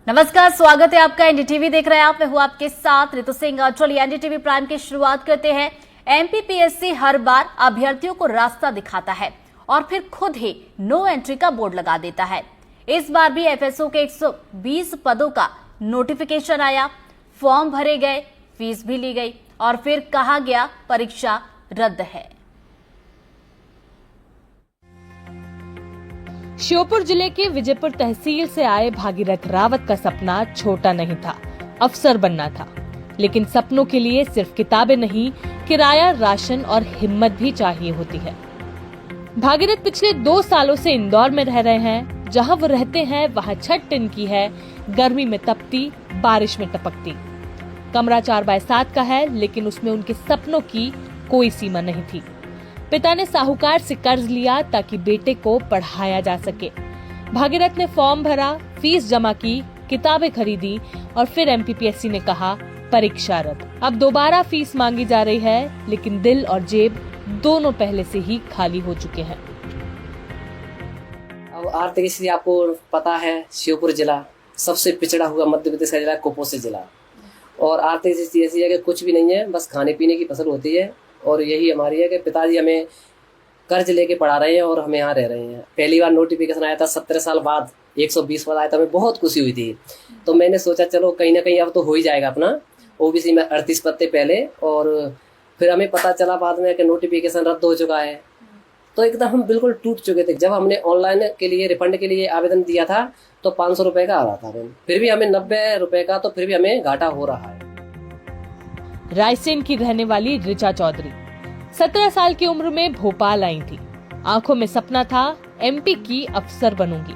नमस्कार, स्वागत है आपका। एनडीटीवी देख रहे हैं आप। मैं हूं आपके साथ ऋतु सिंह। चलिए एनडीटीवी प्राइम की शुरुआत करते हैं। एमपीपीएससी हर बार अभ्यर्थियों को रास्ता दिखाता है और फिर खुद ही नो एंट्री का बोर्ड लगा देता है। इस बार भी एफएसओ के 120 पदों का नोटिफिकेशन आया, फॉर्म भरे गए, फीस भी ली गई और फिर कहा गया परीक्षा रद्द है। श्योपुर जिले के विजयपुर तहसील से आए भागीरथ रावत का सपना छोटा नहीं था, अफसर बनना था। लेकिन सपनों के लिए सिर्फ किताबें नहीं, किराया, राशन और हिम्मत भी चाहिए होती है। भागीरथ पिछले 2 सालों से इंदौर में रह रहे हैं। जहां वो रहते हैं वहां छत टिन की है, गर्मी में तपती, बारिश में टपकती। कमरा 4x7 का है, लेकिन उसमें उनके सपनों की कोई सीमा नहीं थी। पिता ने साहूकार से कर्ज लिया ताकि बेटे को पढ़ाया जा सके। भागीरथ ने फॉर्म भरा, फीस जमा की, किताबें खरीदी और फिर एमपीपीएससी ने कहा परीक्षा रद्द। अब दोबारा फीस मांगी जा रही है, लेकिन दिल और जेब दोनों पहले से ही खाली हो चुके हैं। अब आर्थिक स्थिति आपको पता है, श्योपुर जिला सबसे पिछड़ा हुआ मध्य प्रदेश का जिला, कुपोषित जिला। और आर्थिक स्थिति ऐसी है कि कुछ भी नहीं है, बस खाने पीने की फसल होती है। और यही हमारी है कि पिताजी हमें कर्ज लेके पढ़ा रहे हैं और हम यहाँ रह रहे हैं। पहली बार नोटिफिकेशन आया था 17 साल बाद, 120 पद आया था, हमें बहुत खुशी हुई थी। तो मैंने सोचा चलो कहीं ना कहीं अब तो हो ही जाएगा अपना। ओबीसी में 38 पद थे पहले, और फिर हमें पता चला बाद में कि नोटिफिकेशन रद्द हो चुका है। तो एकदम हम बिल्कुल टूट चुके थे। जब हमने ऑनलाइन के लिए रिफंड के लिए आवेदन दिया था तो 500 रुपए का आ रहा था, फिर भी हमें 90 रुपए का, तो फिर भी हमें घाटा हो रहा है। रायसेन की रहने वाली ऋचा चौधरी 17 साल की उम्र में भोपाल आई थी। आंखों में सपना था एमपी की अफसर बनूंगी।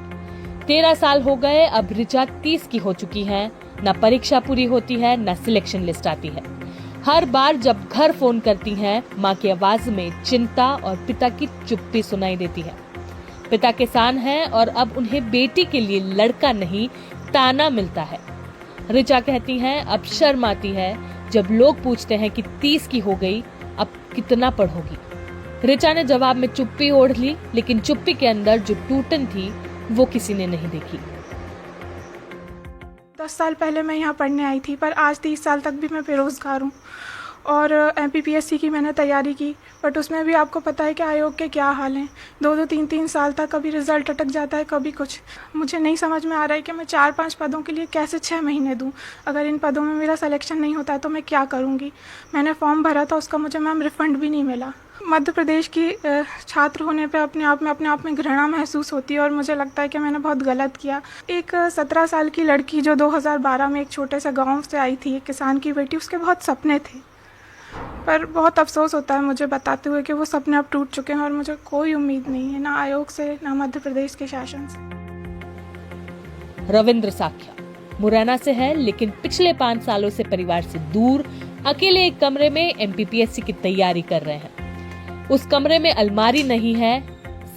13 साल हो गए, अब ऋचा 30 की हो चुकी है। न परीक्षा पूरी होती है, न सिलेक्शन लिस्ट आती है। हर बार जब घर फोन करती हैं, माँ की आवाज में चिंता और पिता की चुप्पी सुनाई देती है। पिता किसान हैं और अब उन्हें बेटी के लिए लड़का नहीं, ताना मिलता है। ऋचा कहती हैं अब शर्म आती है जब लोग पूछते हैं कि 30 की हो गई, अब कितना पढ़ोगी। ऋचा ने जवाब में चुप्पी ओढ़ ली, लेकिन चुप्पी के अंदर जो टूटन थी वो किसी ने नहीं देखी। 10 साल पहले मैं यहाँ पढ़ने आई थी, पर आज 30 साल तक भी मैं बेरोजगार हूँ। और एमपीपीएससी की मैंने तैयारी की, बट उसमें भी आपको पता है कि आयोग के क्या हाल हैं। 2-2, 3-3 साल तक कभी रिजल्ट अटक जाता है, कभी कुछ। मुझे नहीं समझ में आ रहा है कि मैं 4-5 पदों के लिए कैसे 6 महीने दूँ। अगर इन पदों में मेरा सिलेक्शन नहीं होता है तो मैं क्या करूँगी। मैंने फॉर्म भरा था, उसका मुझे मैम रिफंड भी नहीं मिला। मध्य प्रदेश की छात्र होने पे अपने आप में घृणा महसूस होती है और मुझे लगता है कि मैंने बहुत गलत किया। एक 17 साल की लड़की जो 2012 में एक छोटे से गांव से आई थी, एक किसान की बेटी, उसके बहुत सपने थे। पर बहुत अफसोस होता है मुझे बताते हुए कि वो सपने अब टूट चुके हैं और मुझे कोई उम्मीद नहीं है, ना आयोग से, ना मध्य प्रदेश के शासन से। रविंद्र साख्या मुरैना से है, लेकिन पिछले 5 सालों से परिवार से दूर अकेले एक कमरे में एमपीपीएससी की तैयारी कर रहे हैं। उस कमरे में अलमारी नहीं है,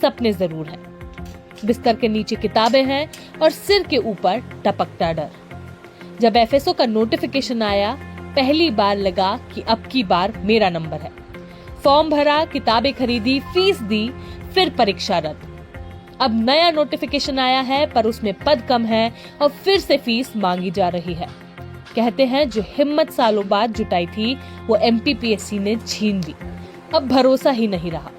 सपने जरूर हैं। बिस्तर के नीचे किताबें हैं और सिर के ऊपर टपकता डर। जब एफएसओ का नोटिफिकेशन आया, पहली बार लगा कि अब की बार मेरा नंबर है। फॉर्म भरा, किताबें खरीदी, फीस दी, फिर परीक्षा रद्द। अब नया नोटिफिकेशन आया है, पर उसमें पद कम है और फिर से फीस मांगी जा रही है। कहते हैं जो हिम्मत सालों बाद जुटाई थी वो एमपीपीएससी ने छीन ली। अब भरोसा ही नहीं रहा।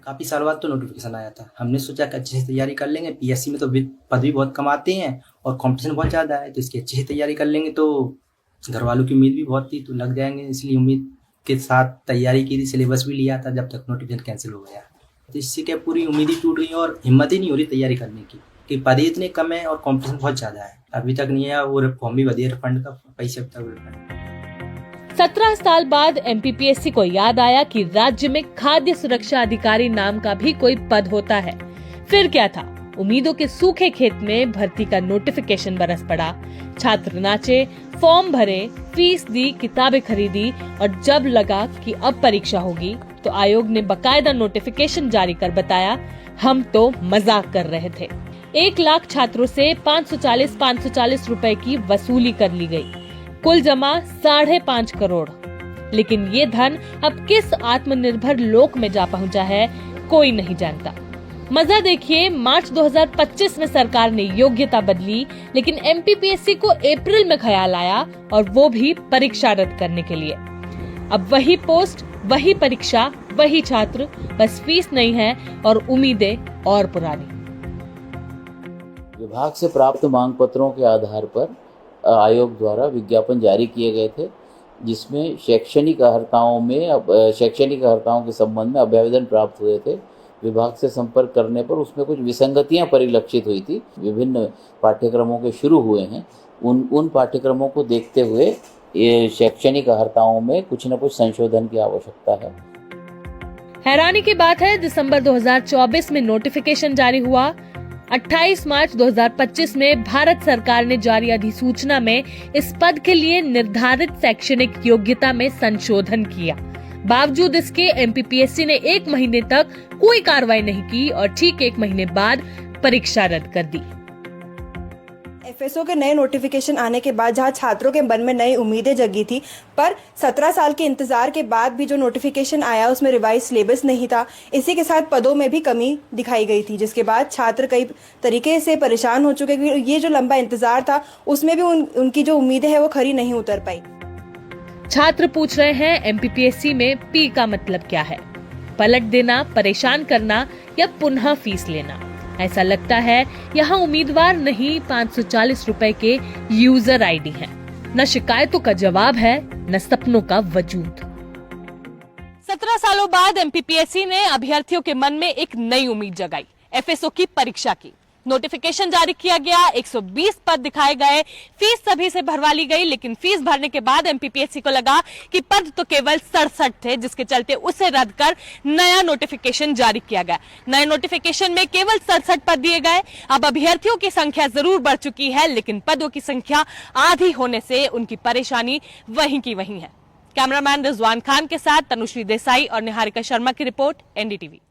काफी साल बाद तो नोटिफिकेशन आया था। हमने सोचा कि अच्छे से तैयारी कर लेंगे, पीएससी में तो पद भी बहुत कम आते हैं और कंपटीशन बहुत ज्यादा है, तो इसकी अच्छे से तैयारी कर लेंगे। तो घर वालों की उम्मीद भी बहुत थी, तो लग जाएंगे, इसलिए उम्मीद के साथ तैयारी की थी। सिलेबस भी लिया था, जब तक नोटिफिकेशन कैंसिल हो गया। तो इससे क्या पूरी उम्मीद ही टूट गई और हिम्मत ही नहीं हो रही तैयारी करने की, कि पद इतने कम है और कंपटीशन बहुत ज्यादा है। अभी तक नहीं है, वो फॉर्म भी बढ़िया, रिफंड का पैसे अब तक रिफंड। 17 साल बाद एमपीपीएससी को याद आया कि राज्य में खाद्य सुरक्षा अधिकारी नाम का भी कोई पद होता है। फिर क्या था, उम्मीदों के सूखे खेत में भर्ती का नोटिफिकेशन बरस पड़ा। छात्र नाचे, फॉर्म भरे, फीस दी, किताबें खरीदी और जब लगा कि अब परीक्षा होगी तो आयोग ने बकायदा नोटिफिकेशन जारी कर बताया हम तो मजाक कर रहे थे। 1 लाख छात्रों से 540 रुपए की वसूली कर ली गई। कुल जमा 5.5 करोड़। लेकिन ये धन अब किस आत्मनिर्भर लोक में जा पहुंचा है कोई नहीं जानता। मजा देखिए, मार्च 2025 में सरकार ने योग्यता बदली, लेकिन एमपीपीएससी को अप्रैल में ख्याल आया और वो भी परीक्षा रद्द करने के लिए। अब वही पोस्ट, वही परीक्षा, वही छात्र, बस फीस नहीं है और उम्मीदें और पुरानी। विभाग से प्राप्त मांग पत्रों के आधार पर आयोग द्वारा विज्ञापन जारी किए गए थे, जिसमें शैक्षणिक अर्हताओं के संबंध में अभ्यावेदन प्राप्त हुए थे। विभाग से संपर्क करने पर उसमें कुछ विसंगतियां परिलक्षित हुई थी। विभिन्न पाठ्यक्रमों के शुरू हुए हैं, उन पाठ्यक्रमों को देखते हुए ये शैक्षणिक अर्हताओं में कुछ न कुछ संशोधन की आवश्यकता है। हैरानी की बात है, दिसंबर 2024 में नोटिफिकेशन जारी हुआ। 28 मार्च 2025 में भारत सरकार ने जारी अधिसूचना में इस पद के लिए निर्धारित शैक्षणिक योग्यता में संशोधन किया। बावजूद इसके एमपीपीएससी ने 1 महीने तक कोई कार्रवाई नहीं की और ठीक 1 महीने बाद परीक्षा रद्द कर दी। एफएसओ के नए नोटिफिकेशन आने के बाद जहां छात्रों के मन में नई उम्मीदें जगी थी, पर 17 साल के इंतजार के बाद भी जो नोटिफिकेशन आया उसमें रिवाइज सिलेबस नहीं था। इसी के साथ पदों में भी कमी दिखाई गई थी, जिसके बाद छात्र कई तरीके से परेशान हो चुके कि ये जो लंबा इंतजार था उसमें भी उनकी जो उम्मीदें हैं वो खरी नहीं उतर पाई। छात्र पूछ रहे हैं, एमपीपीएससी में पी का मतलब क्या है? पलट देना, परेशान करना या पुनः फीस लेना? ऐसा लगता है यहाँ उम्मीदवार नहीं, 540 रुपए के यूजर आईडी हैं। न शिकायतों का जवाब है, न सपनों का वजूद। 17 सालों बाद एमपीपीएससी ने अभ्यर्थियों के मन में एक नई उम्मीद जगाई, एफएसओ की परीक्षा की। नोटिफिकेशन जारी किया गया, 120 पद दिखाए गए, फीस सभी से भरवा ली गई, लेकिन फीस भरने के बाद एमपीपीएससी को लगा कि पद तो केवल 67 थे, जिसके चलते उसे रद्द कर नया नोटिफिकेशन जारी किया गया। नए नोटिफिकेशन में केवल 67 पद दिए गए। अब अभ्यर्थियों की संख्या जरूर बढ़ चुकी है, लेकिन पदों की संख्या आधी होने से उनकी परेशानी वहीं की वहीं है। कैमरामैन रिजवान खान के साथ तनुश्री देसाई और निहारिका शर्मा की रिपोर्ट, एनडीटीवी।